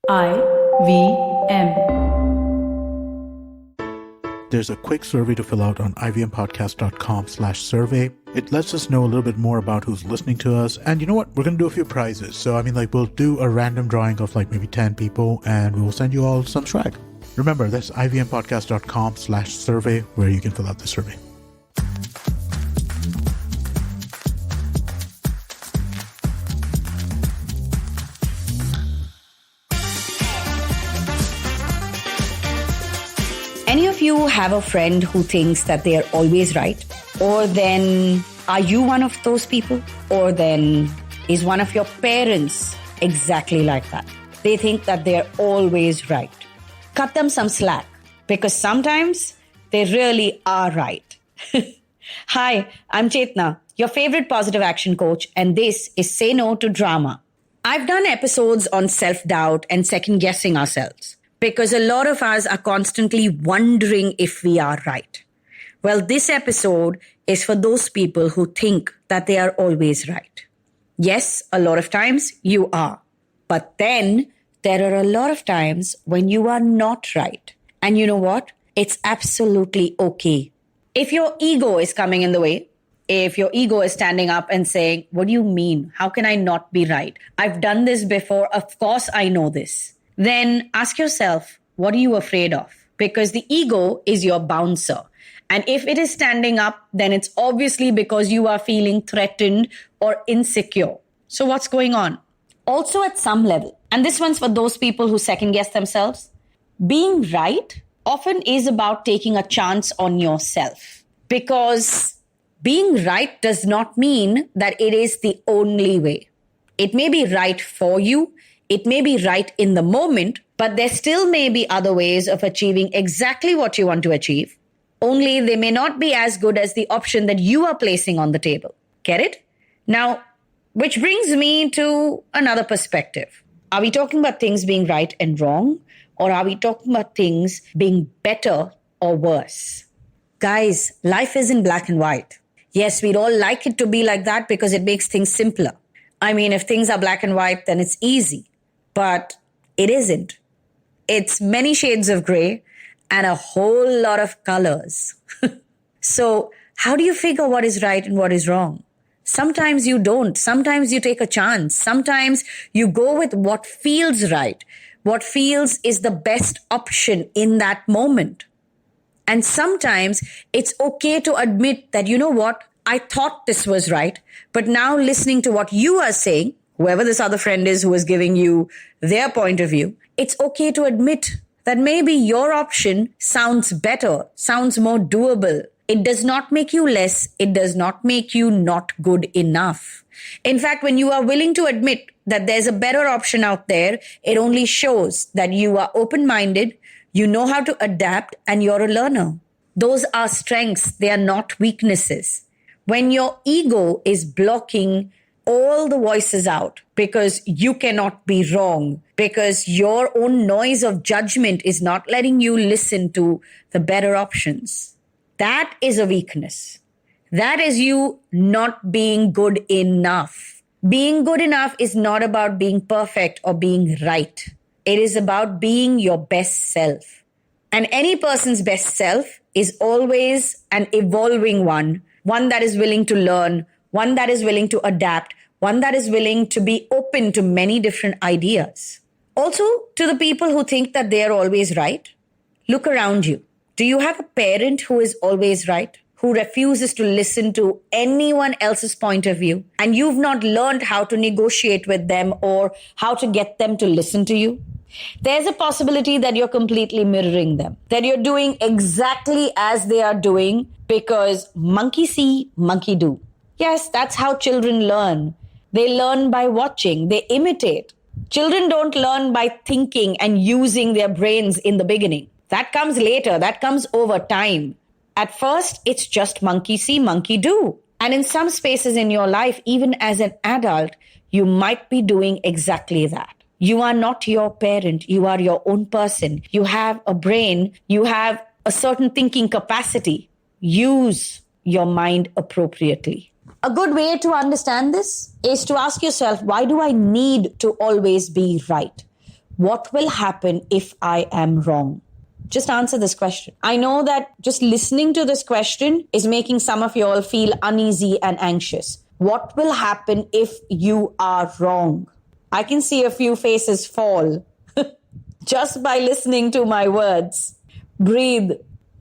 IVM. There's a quick survey to fill out on ivmpodcast.com/survey. It lets us know a little bit more about who's listening to us. And you know what? We're going to do a few prizes. So, we'll do a random drawing of maybe 10 people and we'll send you all some swag. Remember, that's ivmpodcast.com/survey where you can fill out the survey. Any of you have a friend who thinks that they are always right? Or then are you one of those people? Or then is one of your parents exactly like that? They think that they're always right. Cut them some slack because sometimes they really are right. Hi, I'm Chetna, your favorite positive action coach, and this is Say No to Drama. I've done episodes on self-doubt and second-guessing ourselves because a lot of us are constantly wondering if we are right. Well, this episode is for those people who think that they are always right. Yes, a lot of times you are. But then there are a lot of times when you are not right. And you know what? It's absolutely okay. If your ego is coming in the way, if your ego is standing up and saying, what do you mean? How can I not be right? I've done this before. Of course I know this. Then ask yourself, what are you afraid of? Because the ego is your bouncer. And if it is standing up, then it's obviously because you are feeling threatened or insecure. So what's going on? Also at some level, and this one's for those people who second guess themselves, being right often is about taking a chance on yourself. Because being right does not mean that it is the only way. It may be right for you. It may be right in the moment, but there still may be other ways of achieving exactly what you want to achieve. Only they may not be as good as the option that you are placing on the table. Get it? Now, which brings me to another perspective. Are we talking about things being right and wrong? Or are we talking about things being better or worse? Guys, life isn't black and white. Yes, we'd all like it to be like that because it makes things simpler. If things are black and white, then it's easy. But it isn't. It's many shades of gray and a whole lot of colors. So how do you figure what is right and what is wrong? Sometimes you don't. Sometimes you take a chance. Sometimes you go with what feels right, what feels is the best option in that moment. And sometimes it's okay to admit that, you know what, I thought this was right, but now listening to what you are saying, whoever this other friend is who is giving you their point of view, it's okay to admit that maybe your option sounds better, sounds more doable. It does not make you less. It does not make you not good enough. In fact, when you are willing to admit that there's a better option out there, it only shows that you are open-minded, you know how to adapt, and you're a learner. Those are strengths. They are not weaknesses. When your ego is blocking all the voices out because you cannot be wrong, because your own noise of judgment is not letting you listen to the better options, that is a weakness. That is you not being good enough. Being good enough is not about being perfect or being right. It is about being your best self. And any person's best self is always an evolving one that is willing to learn, one that is willing to adapt, one that is willing to be open to many different ideas. Also, to the people who think that they are always right, look around you. Do you have a parent who is always right, who refuses to listen to anyone else's point of view, and you've not learned how to negotiate with them or how to get them to listen to you? There's a possibility that you're completely mirroring them, that you're doing exactly as they are doing because monkey see, monkey do. Yes, that's how children learn. They learn by watching. They imitate. Children don't learn by thinking and using their brains in the beginning. That comes later. That comes over time. At first, it's just monkey see, monkey do. And in some spaces in your life, even as an adult, you might be doing exactly that. You are not your parent. You are your own person. You have a brain. You have a certain thinking capacity. Use your mind appropriately. A good way to understand this is to ask yourself, why do I need to always be right? What will happen if I am wrong? Just answer this question. I know that just listening to this question is making some of you all feel uneasy and anxious. What will happen if you are wrong? I can see a few faces fall just by listening to my words. Breathe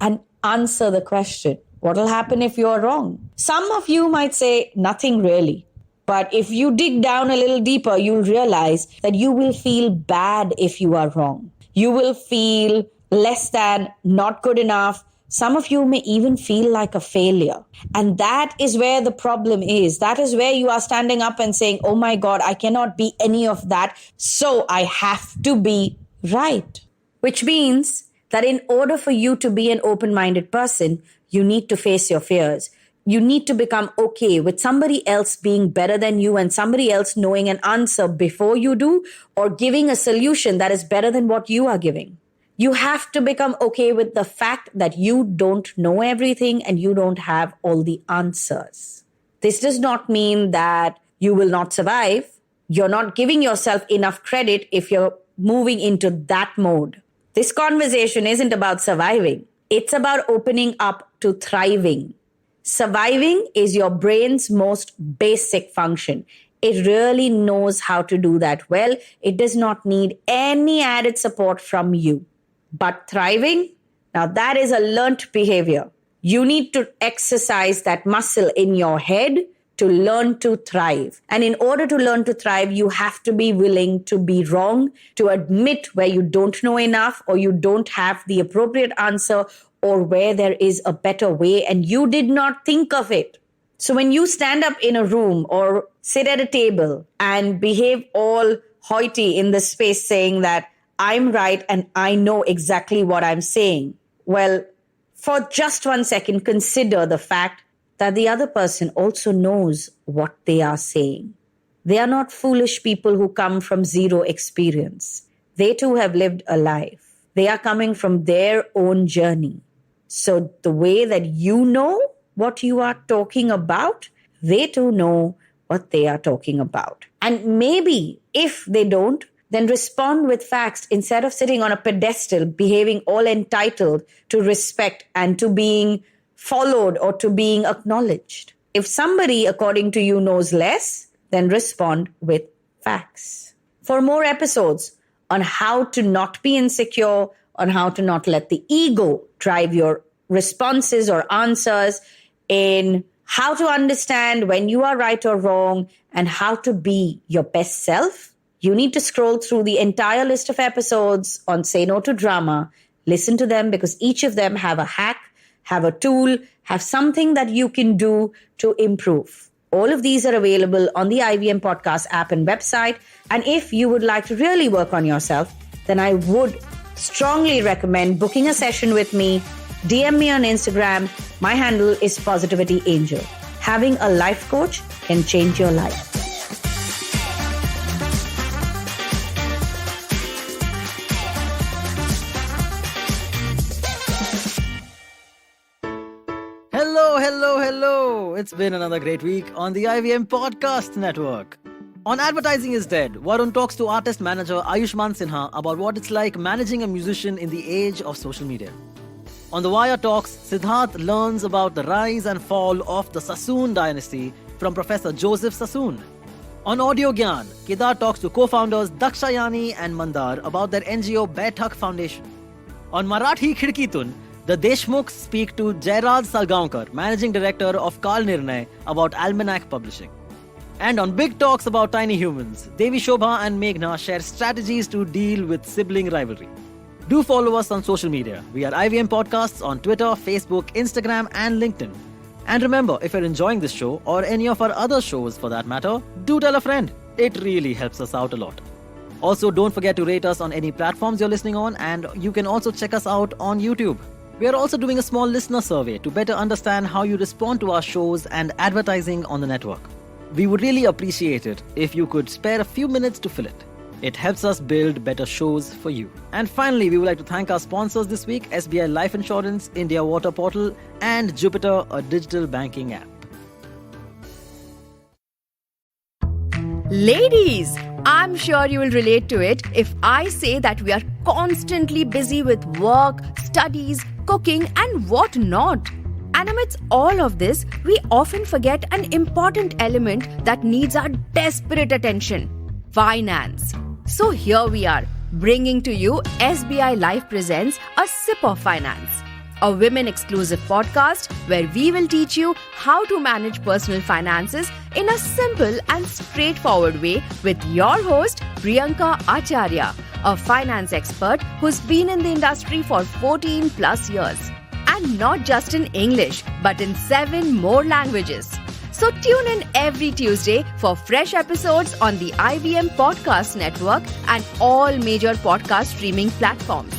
and answer the question. What will happen if you are wrong? Some of you might say, nothing really. But if you dig down a little deeper, you'll realize that you will feel bad if you are wrong. You will feel less than, not good enough. Some of you may even feel like a failure. And that is where the problem is. That is where you are standing up and saying, oh my God, I cannot be any of that. So I have to be right. Which means that in order for you to be an open-minded person, you need to face your fears. You need to become okay with somebody else being better than you and somebody else knowing an answer before you do, or giving a solution that is better than what you are giving. You have to become okay with the fact that you don't know everything and you don't have all the answers. This does not mean that you will not survive. You're not giving yourself enough credit if you're moving into that mode. This conversation isn't about surviving. It's about opening up to thriving. Surviving is your brain's most basic function. It really knows how to do that well. It does not need any added support from you. But thriving, now that is a learnt behavior. You need to exercise that muscle in your head to learn to thrive. And in order to learn to thrive, you have to be willing to be wrong, to admit where you don't know enough or you don't have the appropriate answer or where there is a better way and you did not think of it. So when you stand up in a room or sit at a table and behave all hoity in the space saying that I'm right and I know exactly what I'm saying, well, for just 1 second, consider the fact that the other person also knows what they are saying. They are not foolish people who come from zero experience. They too have lived a life. They are coming from their own journey. So the way that you know what you are talking about, they too know what they are talking about. And maybe if they don't, then respond with facts instead of sitting on a pedestal, behaving all entitled to respect and to being followed or to being acknowledged. If somebody, according to you, knows less, then respond with facts. For more episodes on how to not be insecure, on how to not let the ego drive your responses or answers, in how to understand when you are right or wrong, and how to be your best self, you need to scroll through the entire list of episodes on Say No to Drama. Listen to them because each of them have a hack, have a tool, have something that you can do to improve. All of these are available on the IVM Podcast app and website. And if you would like to really work on yourself, then I would strongly recommend booking a session with me. DM me on Instagram. My handle is Positivity Angel. Having a life coach can change your life. Hello. It's been another great week on the IVM Podcast Network. On Advertising is Dead, Varun talks to artist manager Ayushman Sinha about what it's like managing a musician in the age of social media. On The Wire Talks, Siddharth learns about the rise and fall of the Sassoon dynasty from Professor Joseph Sassoon. On Audio Gyan, Kedar talks to co-founders Dakshayani and Mandar about their NGO Baithak Foundation. On Marathi Khidkitun, the Deshmukhs speak to Jairaj Salgaonkar, managing director of Kal Nirnay, about Almanac Publishing. And on Big Talks about Tiny Humans, Devi Shobha and Meghna share strategies to deal with sibling rivalry. Do follow us on social media. We are IVM Podcasts on Twitter, Facebook, Instagram, and LinkedIn. And remember, if you're enjoying this show or any of our other shows for that matter, do tell a friend. It really helps us out a lot. Also, don't forget to rate us on any platforms you're listening on, and you can also check us out on YouTube. We are also doing a small listener survey to better understand how you respond to our shows and advertising on the network. We would really appreciate it if you could spare a few minutes to fill it. It helps us build better shows for you. And finally, we would like to thank our sponsors this week, SBI Life Insurance, India Water Portal, and Jupiter, a digital banking app. Ladies, I'm sure you will relate to it if I say that we are constantly busy with work, studies, cooking, and what not. And amidst all of this, we often forget an important element that needs our desperate attention: finance. So here we are, bringing to you SBI Life presents A Sip of Finance, a women-exclusive podcast where we will teach you how to manage personal finances in a simple and straightforward way with your host, Priyanka Acharya, a finance expert who's been in the industry for 14 plus years. And not just in English, but in 7 more languages. So tune in every Tuesday for fresh episodes on the IVM Podcast Network and all major podcast streaming platforms.